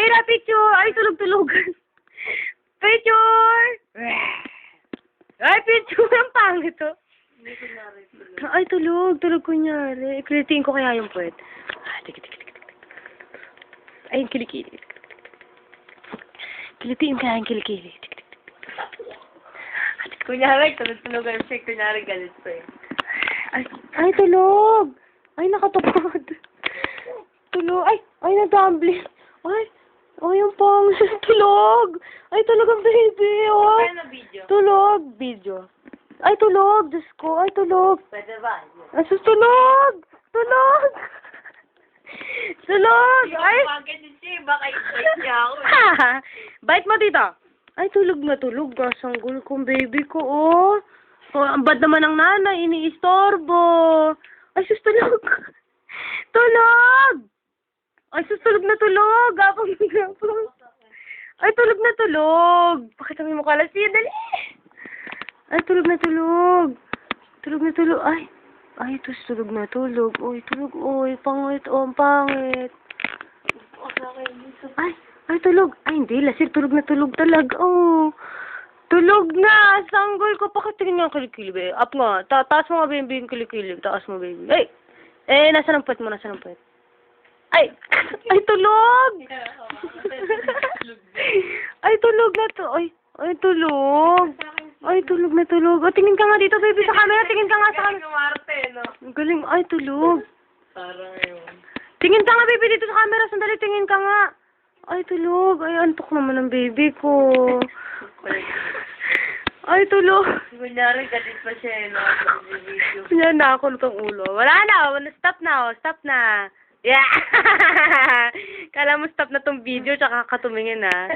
Ira, picture! Ay, tulog-tulog. Picture! Ay, picture! Ang pangit to. Ay, tulog. Tulog kunyari. Kilitiin ko kaya yung puwet. Ay, yung kilikili. Kilitiin kaya yung kilikili. Kunyari, tulog-tulog ang siya. Kunyari, galit pa eh. Ay, tulog! Ay, nakatapad. Tulog. Ay, nag-tumbling. Ay, yung pang. Tulog! Ay, tulog ang baby, oh. Kaya na video? Tulog. Video. Ay, tulog. Diyos ko. Ay, tulog. Pwede ba? Ay, sus, tulog! Tulog! Tulog! Ay! Bakit si Che? Baka i-strike niya ako eh. Bite mo dito. Ay, tulog na tulog. Nasanggol kong baby ko, oh. Oh, ang bad naman ng nanay. Iniistorbo. Ay, sus, tulog. Tulog! Ay, sus, tulog na tulog. Gapang. Ay, tulog na tulog. Pakita mo yung mukha lang siya. Dali. Ay, tulog na tulog. Tulog na tulog. Ay, ito tulog na tulog. Uy, tulog. Uy, pangit. Oh, ang pangit. Ay, tulog. Ay, hindi. Lasir, tulog na tulog talaga. Oh. Tulog na. Sanggol ko. Pakitingin nga ang kilikili, babe. Up nga. Taas mo nga, baby, yung kilikili. Taas mo, baby. Ay! Nasa ng puwet mo. Nasa ng puwet. Ay! Ay, tulog! Ay, tulog na to. Ay, tulog. Ay, tulog na tulog. O, tingin ka nga dito, baby, sa camera. Tingin ka nga sa camera. Kumarte, no? Ang galing. Ay, tulog. Parang yun. Tingin ka nga, baby, dito sa camera. Sandali, tingin ka nga. Ay, tulog. Ay, antok naman ang baby ko. Ay, tulog. Kunyari, galit pa siya eh, no? Yan na ako nitong ulo. Wala na. Stop na. Stop na. Yeah! Kala mo stop na tong video, tsaka katumingin, ha?